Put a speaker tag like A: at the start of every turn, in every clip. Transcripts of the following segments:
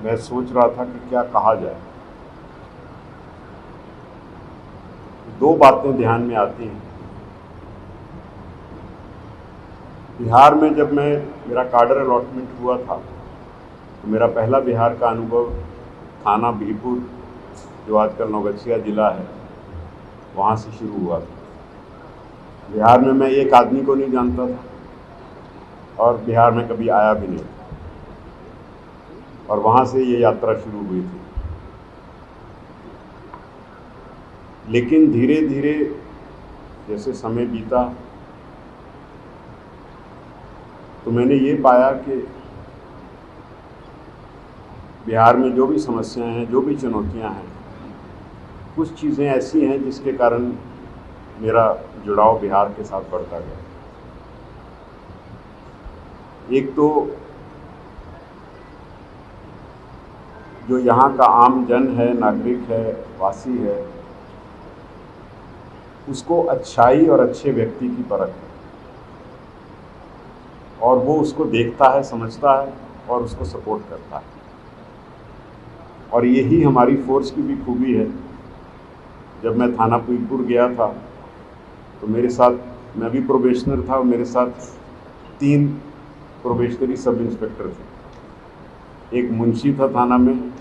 A: मैं सोच रहा था कि क्या कहा जाए। दो बातें ध्यान में आती हैं। बिहार में जब मेरा काडर अलॉटमेंट हुआ था तो मेरा पहला बिहार का अनुभव थाना बीरपुर, जो आजकल नौगछिया ज़िला है, वहाँ से शुरू हुआ था। बिहार में मैं एक आदमी को नहीं जानता था और बिहार में कभी आया भी नहीं, और वहाँ से ये यात्रा शुरू हुई थी। लेकिन धीरे धीरे जैसे समय बीता तो मैंने ये पाया कि बिहार में जो भी समस्याएं हैं, जो भी चुनौतियां हैं, कुछ चीज़ें ऐसी हैं जिसके कारण मेरा जुड़ाव बिहार के साथ बढ़ता गया। एक तो जो यहाँ का आम जन है, नागरिक है, वासी है, उसको अच्छाई और अच्छे व्यक्ति की परख है, और वो उसको देखता है, समझता है और उसको सपोर्ट करता है। और यही हमारी फोर्स की भी खूबी है। जब मैं थाना बीरपुर गया था तो मेरे साथ, मैं भी प्रोबेशनर था, और मेरे साथ 3 प्रोबेशनरी सब इंस्पेक्टर थे। एक मुंशी था थाना में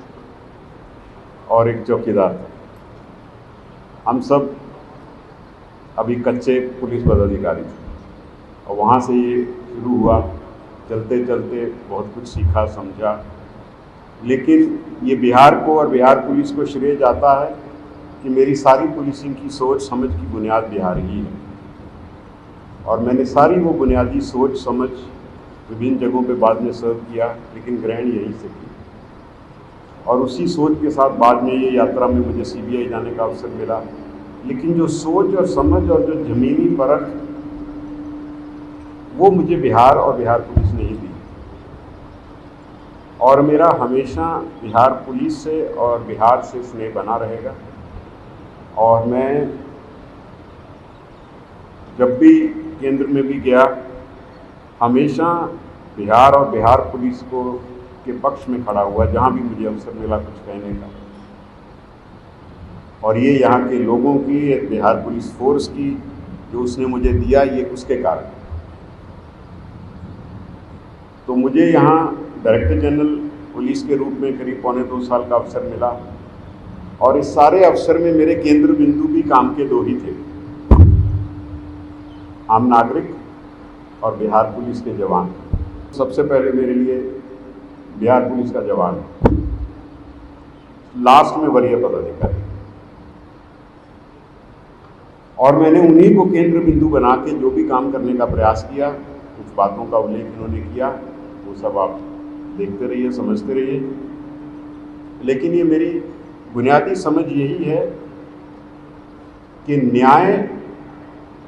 A: और एक चौकीदार था। हम सब अभी कच्चे पुलिस पदाधिकारी थे, और वहाँ से ये शुरू हुआ। चलते चलते बहुत कुछ सीखा, समझा। लेकिन ये बिहार को और बिहार पुलिस को श्रेय जाता है कि मेरी सारी पुलिसिंग की सोच समझ की बुनियाद बिहार ही है, और मैंने सारी वो बुनियादी सोच समझ विभिन्न जगहों पे बाद में सर्व किया, लेकिन ग्रहण यहीं से की। और उसी सोच के साथ बाद में ये यात्रा में मुझे CBI जाने का अवसर मिला। लेकिन जो सोच और समझ और जो ज़मीनी परख, वो मुझे बिहार और बिहार पुलिस ने ही दी। और मेरा हमेशा बिहार पुलिस से और बिहार से स्नेह बना रहेगा। और मैं जब भी केंद्र में भी गया, हमेशा बिहार और बिहार पुलिस को के पक्ष में खड़ा हुआ, जहाँ भी मुझे अवसर मिला कुछ कहने का। और ये यहाँ के लोगों की, बिहार पुलिस फोर्स की, जो उसने मुझे दिया, ये उसके कारण। तो मुझे यहाँ डायरेक्टर जनरल पुलिस के रूप में करीब पौने 2 साल का अवसर मिला, और इस सारे अवसर में मेरे केंद्र बिंदु भी काम के 2 ही थे: आम नागरिक और बिहार पुलिस के जवान। सबसे पहले मेरे लिए बिहार पुलिस का जवान, लास्ट में वरीय पदाधिकारी। और मैंने उन्हीं को केंद्र बिंदु बना के जो भी काम करने का प्रयास किया। कुछ बातों का उल्लेख इन्होंने किया, वो सब आप देखते रहिए, समझते रहिए। लेकिन ये मेरी बुनियादी समझ यही है कि न्याय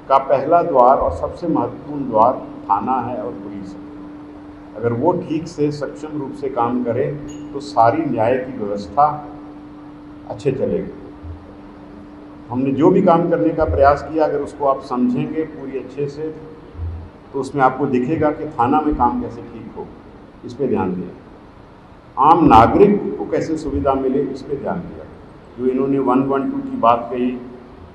A: का पहला द्वार और सबसे महत्वपूर्ण द्वार थाना है और पुलिस है। अगर वो ठीक से सक्षम रूप से काम करे तो सारी न्याय की व्यवस्था अच्छे चलेगी। हमने जो भी काम करने का प्रयास किया, अगर उसको आप समझेंगे पूरी अच्छे से, तो उसमें आपको दिखेगा कि थाना में काम कैसे ठीक हो, इस पे ध्यान दिया। आम नागरिक को कैसे सुविधा मिले, इस पे ध्यान दिया। जो इन्होंने 112 की बात कही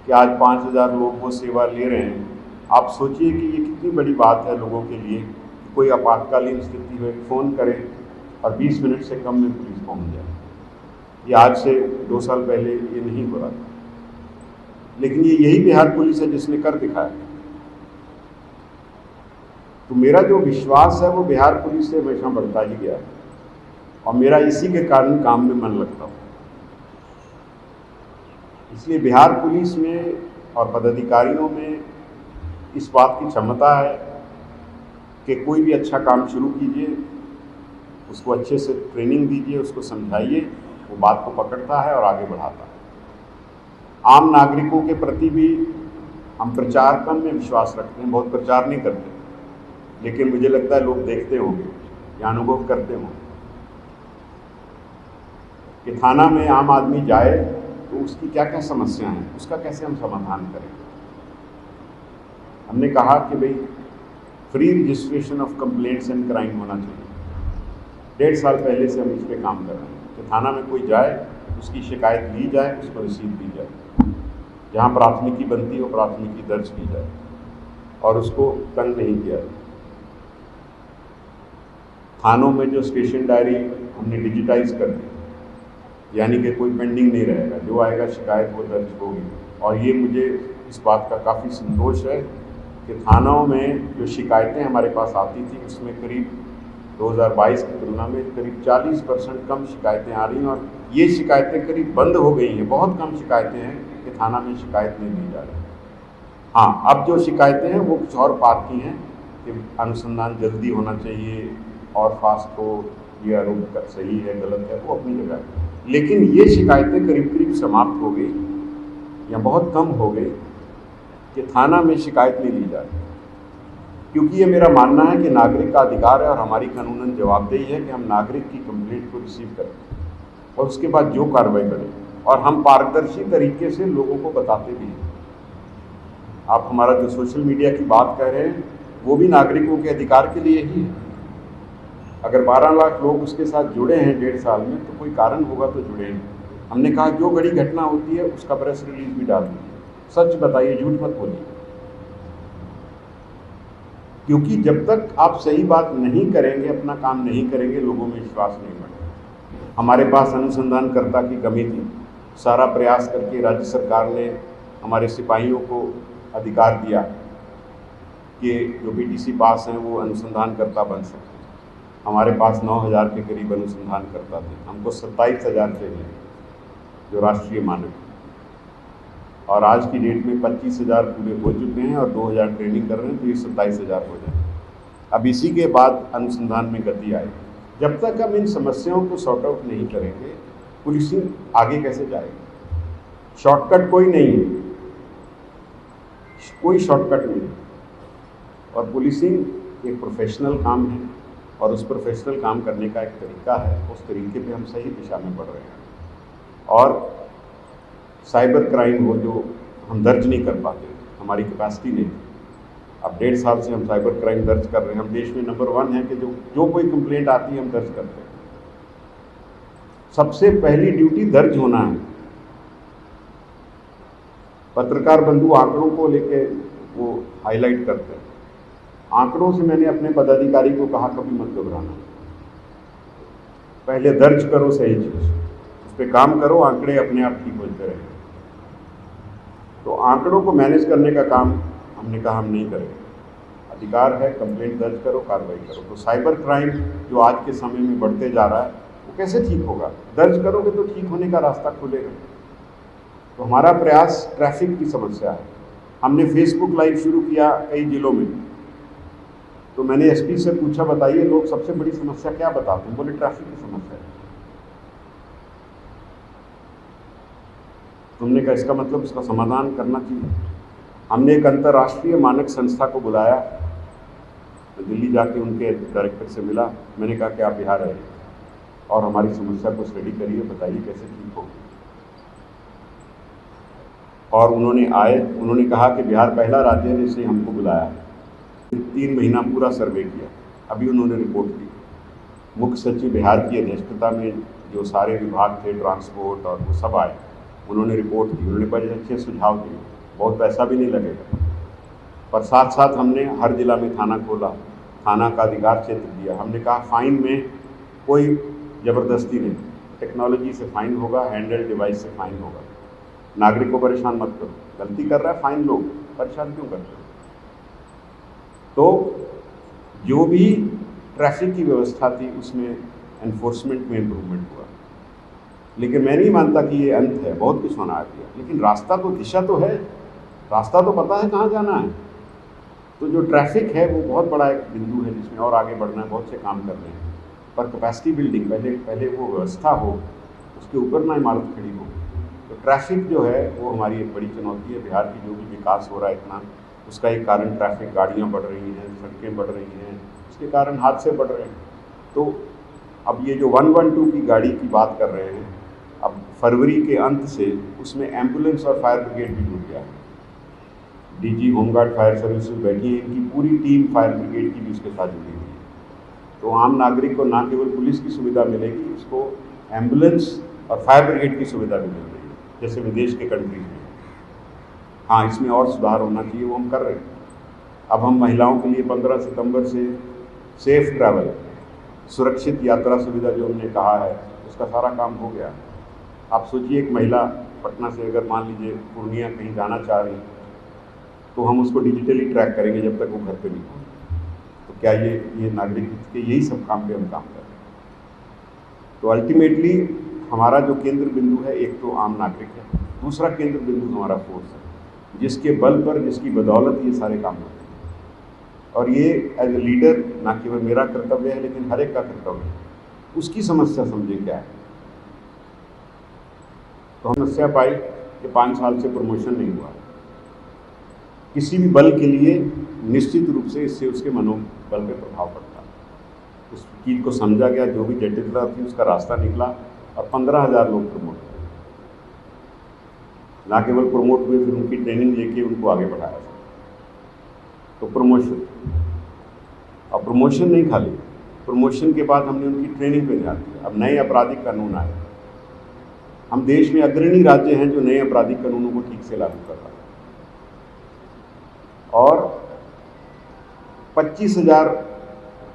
A: कि आज 5000 लोग वो सेवा ले रहे हैं, आप सोचिए कि ये कितनी बड़ी बात है लोगों के लिए। कोई आपातकालीन स्थिति हो, फ़ोन करें और 20 मिनट से कम में पुलिस पहुंच जाए। ये आज से 2 साल पहले ये नहीं हो रहा था, लेकिन ये यही बिहार पुलिस है जिसने कर दिखाया। तो मेरा जो विश्वास है वो बिहार पुलिस से हमेशा बढ़ता ही गया, और मेरा इसी के कारण काम में मन लगता है। इसलिए बिहार पुलिस में और पदाधिकारियों में इस बात की क्षमता है कि कोई भी अच्छा काम शुरू कीजिए, उसको अच्छे से ट्रेनिंग दीजिए, उसको समझाइए, वो बात को पकड़ता है और आगे बढ़ाता है। आम नागरिकों के प्रति भी हम प्रचारकम में विश्वास रखते हैं, बहुत प्रचार नहीं करते, लेकिन मुझे लगता है लोग देखते होंगे या अनुभव करते होंगे कि थाना में आम आदमी जाए तो उसकी क्या क्या समस्या हैं, उसका कैसे हम समाधान करें। हमने कहा कि भाई free registration of complaints and crime होना चाहिए। 1.5 साल पहले से हम इस पर काम कर रहे हैं कि थाना में कोई जाए, उसकी शिकायत ली जाए, उसको रसीद दी जाए, जहाँ प्राथमिकी बनती हो प्राथमिकी दर्ज की जाए और उसको तंग नहीं किया जाए। थानों में जो स्टेशन डायरी हमने डिजिटाइज कर दी, यानी कि कोई पेंडिंग नहीं रहेगा, जो आएगा शिकायत वो दर्ज होगी। और ये मुझे इस बात का काफ़ी संतोष है कि थानों में जो शिकायतें हमारे पास आती थी उसमें करीब 2022 की तुलना में करीब 40% कम शिकायतें आ रही हैं, और ये शिकायतें करीब बंद हो गई हैं। बहुत कम शिकायतें हैं कि थाना में शिकायत नहीं दी जा रही। हाँ, अब जो शिकायतें हैं वो कुछ और बात की हैं कि अनुसंधान जल्दी होना चाहिए और फास्ट हो, ये आरोप सही है गलत है, वो अपनी जगह है। लेकिन ये शिकायतें करीब करीब समाप्त हो गई या बहुत कम हो गई कि थाना में शिकायत नहीं ली जा रही, क्योंकि ये मेरा मानना है कि नागरिक का अधिकार है और हमारी कानूनन जवाबदेही है कि हम नागरिक की कंप्लेंट को रिसीव करें और उसके बाद जो कार्रवाई करें, और हम पारदर्शी तरीके से लोगों को बताते भी हैं। आप हमारा जो सोशल मीडिया की बात कह रहे हैं वो भी नागरिकों के अधिकार के लिए ही है। अगर 12 लाख लोग उसके साथ जुड़े हैं 1.5 साल में, तो कोई कारण होगा तो जुड़े हैं। हमने कहा जो बड़ी घटना होती है उसका प्रेस रिलीज भी डाल दीजिए, सच बताइए, झूठ मत बोलिए, क्योंकि जब तक आप सही बात नहीं करेंगे, अपना काम नहीं करेंगे, लोगों में विश्वास नहीं बढ़ेगा। हमारे पास अनुसंधानकर्ता की कमी थी। सारा प्रयास करके राज्य सरकार ने हमारे सिपाहियों को अधिकार दिया कि जो बीटीसी पास हैं वो अनुसंधानकर्ता बन सकते हैं। हमारे पास 9,000 के करीब अनुसंधानकर्ता थे, हमको 27,000 चाहिए जो राष्ट्रीय मानक है, और आज की डेट में 25,000 पूरे हो चुके हैं और 2,000 ट्रेनिंग कर रहे हैं, तो ये 27,000 हो जाए। अब इसी के बाद अनुसंधान में गति आएगी। जब तक हम इन समस्याओं को सॉर्ट आउट नहीं करेंगे, पुलिसिंग आगे कैसे जाएगी? शॉर्टकट कोई नहीं है, कोई शॉर्टकट नहीं है, और पुलिसिंग एक प्रोफेशनल काम है और उस प्रोफेशनल काम करने का एक तरीका है। उस तरीके पे हम सही दिशा में बढ़ रहे हैं। और साइबर क्राइम हो जो हम दर्ज नहीं कर पाते, हमारी कैपेसिटी नहीं। अब 1.5 साल से हम साइबर क्राइम दर्ज कर रहे हैं। हम देश में नंबर 1 है कि जो कोई कंप्लेंट आती है हम दर्ज करते हैं। सबसे पहली ड्यूटी दर्ज होना है। पत्रकार बंधु आंकड़ों को लेके वो हाईलाइट करते हैं। आंकड़ों से मैंने अपने पदाधिकारी को कहा कभी मत घबराना, पहले दर्ज करो सही चीज़, उस पर काम करो, आंकड़े अपने आप ठीक होते रहेंगे। तो आंकड़ों को मैनेज करने का काम हमने कहा हम नहीं करेंगे। अधिकार है, कंप्लेंट दर्ज करो, कार्रवाई करो। तो साइबर क्राइम जो आज के समय में बढ़ते जा रहा है वो कैसे ठीक होगा? दर्ज करोगे तो ठीक होने का रास्ता खुलेगा। तो हमारा प्रयास ट्रैफिक की समस्या है। हमने फेसबुक लाइव शुरू किया कई जिलों में, तो मैंने एसपी से पूछा बताइए लोग सबसे बड़ी समस्या क्या बताते हैं? बोले ट्रैफिक की समस्या है। तुमने कहा इसका मतलब इसका समाधान करना चाहिए। हमने एक अंतर्राष्ट्रीय मानक संस्था को बुलाया, तो दिल्ली जाके उनके डायरेक्टर से मिला। मैंने कहा कि आप बिहार आइए और हमारी समस्या को स्टडी करिए, बताइए कैसे ठीक होगी। और उन्होंने आए, उन्होंने कहा कि बिहार पहला राज्य है जिसने हमको बुलाया। 3 महीना पूरा सर्वे किया, अभी उन्होंने रिपोर्ट दी। मुख्य सचिव बिहार की अध्यक्षता में जो सारे विभाग थे, ट्रांसपोर्ट और वो सब आए, उन्होंने रिपोर्ट दी। उन्होंने बड़े अच्छे सुझाव दिए, बहुत पैसा भी नहीं लगेगा। पर साथ साथ हमने हर जिला में थाना खोला, थाना का अधिकार क्षेत्र दिया। हमने कहा फाइन में कोई ज़बरदस्ती नहीं, टेक्नोलॉजी से फाइन होगा, हैंडल डिवाइस से फाइन होगा। नागरिक को परेशान मत करो, गलती कर रहा है फाइन लो, परेशान क्यों करते हो? तो जो भी ट्रैफिक की व्यवस्था थी उसमें एनफोर्समेंट में इम्प्रूवमेंट हुआ। लेकिन मैं नहीं मानता कि ये अंत है, बहुत कुछ होना चाहिए, लेकिन रास्ता तो, दिशा तो है, रास्ता तो पता है कहाँ जाना है। तो जो ट्रैफिक है वो बहुत बड़ा एक बिंदु है जिसमें और आगे बढ़ना है, बहुत से काम करने हैं। पर कैपेसिटी बिल्डिंग पहले वो व्यवस्था हो, उसके ऊपर ना इमारत खड़ी हो। तो ट्रैफिक जो है वो हमारी एक बड़ी चुनौती है। बिहार की जो भी विकास हो रहा है इतना, उसका एक कारण ट्रैफिक, गाड़ियाँ बढ़ रही हैं, सड़कें बढ़ रही हैं, उसके कारण हादसे बढ़ रहे हैं। तो अब ये जो 112 की गाड़ी की बात कर रहे हैं, अब फरवरी के अंत से उसमें एम्बुलेंस और फायर ब्रिगेड भी जुड़ गया है। डीजी होमगार्ड फायर सर्विसेज बैठी है, इनकी पूरी टीम फायर ब्रिगेड की भी उसके साथ जुड़ी हुई है। तो आम नागरिक को ना केवल पुलिस की सुविधा मिलेगी, उसको एम्बुलेंस और फायर ब्रिगेड की सुविधा भी मिल रही है, जैसे विदेश के कंट्रीज में। हाँ, इसमें और सुधार होना चाहिए, वो हम कर रहे हैं। अब हम महिलाओं के लिए 15 सितंबर से सेफ ट्रैवल, सुरक्षित यात्रा सुविधा जो हमने कहा है, उसका सारा काम हो गया। आप सोचिए, एक महिला पटना से अगर मान लीजिए पूर्णिया कहीं जाना चाह रही, तो हम उसको डिजिटली ट्रैक करेंगे जब तक वो घर पे नहीं पहुँचे। तो क्या ये नागरिक के यही सब काम पे हम काम कर रहे हैं। तो अल्टीमेटली हमारा जो केंद्र बिंदु है, एक तो आम नागरिक है, दूसरा केंद्र बिंदु हमारा फोर्स है, जिसके बल पर, जिसकी बदौलत ये सारे काम होते हैं। और ये एज ए लीडर ना केवल मेरा कर्तव्य है, लेकिन हर एक का कर्तव्य है। उसकी समस्या समझे क्या है। तो हम समस्या पाई कि 5 साल से प्रमोशन नहीं हुआ। किसी भी बल के लिए निश्चित रूप से इससे उसके मनोबल पे प्रभाव पड़ता है। उस चीज़ को समझा गया, जो भी जटिलता थी उसका रास्ता निकला, और 15,000 लोग प्रमोट हुए। ना केवल प्रमोट हुए, फिर उनकी ट्रेनिंग लेके उनको आगे बढ़ाया। तो प्रमोशन, और प्रमोशन नहीं खाली, प्रमोशन के बाद हमने उनकी ट्रेनिंग पे ध्यान दिया। अब नए आपराधिक कानून आए, हम देश में अग्रणी राज्य हैं जो नए आपराधिक कानूनों को ठीक से लागू कर रहा है। और 25,000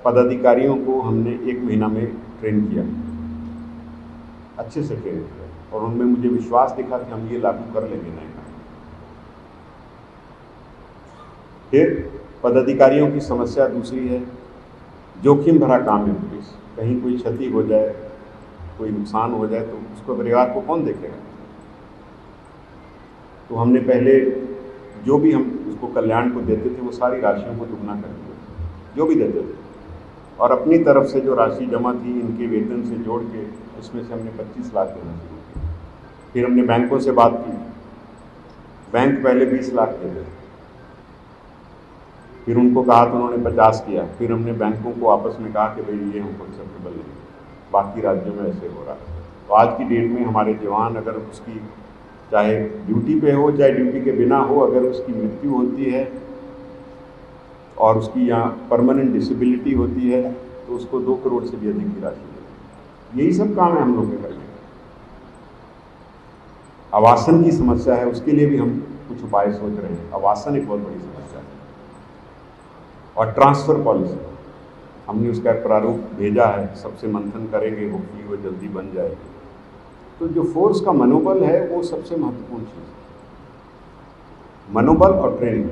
A: पदाधिकारियों को हमने 1 महीना में ट्रेन किया, अच्छे से ट्रेन किया, और उनमें मुझे विश्वास दिखा कि हम ये लागू कर लेंगे नए कानून। फिर पदाधिकारियों की समस्या दूसरी है, जोखिम भरा काम है पुलिस। कहीं कोई क्षति हो जाए, कोई नुकसान हो जाए, तो उसको परिवार को कौन देखेगा। तो हमने पहले जो भी हम उसको कल्याण को देते थे, वो सारी राशियों को दुगना कर दिया, जो भी देते थे। और अपनी तरफ से जो राशि जमा थी इनके वेतन से जोड़ के, उसमें से हमने 25 लाख देना शुरू किया। फिर हमने बैंकों से बात की, बैंक पहले 20 लाख देते थे, फिर उनको कहा तो उन्होंने 50 किया। फिर हमने बैंकों को आपस में कहा कि भाई ये हमको एक्सेप्टेबल नहीं, बाकी राज्यों में ऐसे हो रहा है। तो आज की डेट में हमारे जवान, अगर उसकी चाहे ड्यूटी पे हो चाहे ड्यूटी के बिना हो, अगर उसकी मृत्यु होती है और उसकी यहाँ परमानेंट डिसेबिलिटी होती है, तो उसको 2 करोड़ से भी अधिक की राशि देती है। यही सब काम है हम लोग के करने। आवासन की समस्या है, उसके लिए भी हम कुछ उपाय सोच रहे हैं। आवासन एक बहुत बड़ी समस्या है। और ट्रांसफ़र पॉलिसी, हमने उसका प्रारूप भेजा है, सबसे मंथन करेंगे, होपफुली वो जल्दी बन जाएगी। तो जो फोर्स का मनोबल है, वो सबसे महत्वपूर्ण चीज़ है। मनोबल और ट्रेनिंग।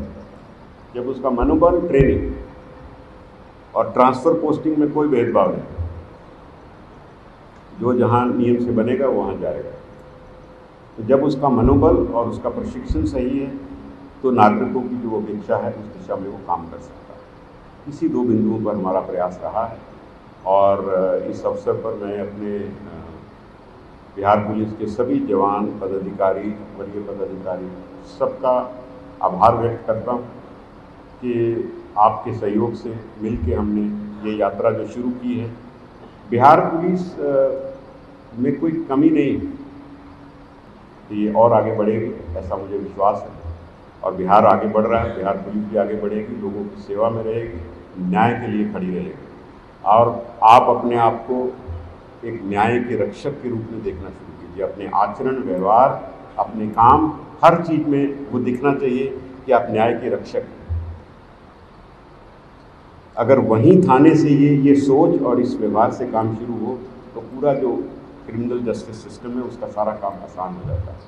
A: जब उसका मनोबल, ट्रेनिंग और ट्रांसफ़र पोस्टिंग में कोई भेदभाव नहीं, जो जहाँ नियम से बनेगा वहाँ जाएगा। तो जब उसका मनोबल और उसका प्रशिक्षण सही है, तो नागरिकों की जो अपेक्षा है उस दिशा में वो काम कर सकता है। इसी 2 बिंदुओं पर हमारा प्रयास रहा है। और इस अवसर पर मैं अपने बिहार पुलिस के सभी जवान, पदाधिकारी, वरीय पदाधिकारी, सबका आभार व्यक्त करता हूँ कि आपके सहयोग से मिलके हमने ये यात्रा जो शुरू की है। बिहार पुलिस में कोई कमी नहीं है, ये और आगे बढ़ेगी, ऐसा मुझे विश्वास है। और बिहार आगे बढ़ रहा है, बिहार पुलिस भी आगे बढ़ेगी, लोगों की सेवा में रहेगी, न्याय के लिए खड़ी रहेगी। और आप अपने आप को एक न्याय के रक्षक के रूप में देखना शुरू कीजिए। अपने आचरण, व्यवहार, अपने काम, हर चीज़ में वो दिखना चाहिए कि आप न्याय के रक्षक हैं। अगर वहीं थाने से ये सोच और इस व्यवहार से काम शुरू हो, तो पूरा जो क्रिमिनल जस्टिस सिस्टम है उसका सारा काम आसान हो जाता है।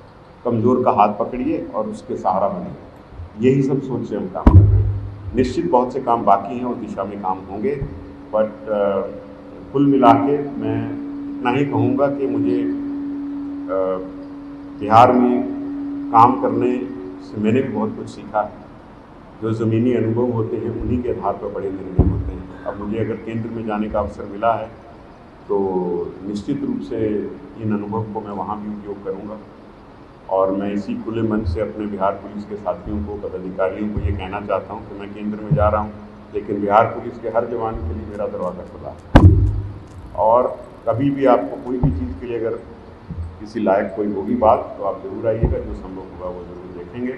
A: कमज़ोर का हाथ पकड़िए और उसके सहारा बनिए, यही सब सोच से हम काम कर रहे हैं। निश्चित बहुत से काम बाकी हैं, उस दिशा में काम होंगे, बट कुल मिला के मैं इतना ही कहूँगा कि मुझे बिहार में काम करने से मैंने भी बहुत कुछ सीखा है। जो ज़मीनी अनुभव होते हैं उन्हीं के आधार पर बड़े निर्णय होते हैं। अब मुझे अगर केंद्र में जाने का अवसर मिला है, तो निश्चित रूप से इन अनुभव को मैं वहाँ भी उपयोग करूँगा। और मैं इसी खुले मन से अपने बिहार पुलिस के साथियों को, पदाधिकारियों को ये कहना चाहता हूँ कि मैं केंद्र में जा रहा हूँ, लेकिन बिहार पुलिस के हर जवान के लिए मेरा दरवाज़ा खुला है। और कभी भी आपको कोई भी चीज़ के लिए अगर किसी लायक कोई होगी बात, तो आप ज़रूर आइएगा, जो संभव होगा वो ज़रूर देखेंगे।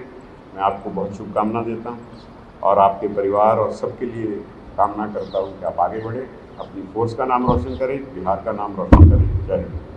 A: मैं आपको बहुत शुभकामना देता हूँ और आपके परिवार और सबके लिए कामना करता हूँ कि आप आगे बढ़ें अपनी फोर्स का नाम रोशन करें, बिहार का नाम रोशन करें। जय हिंद।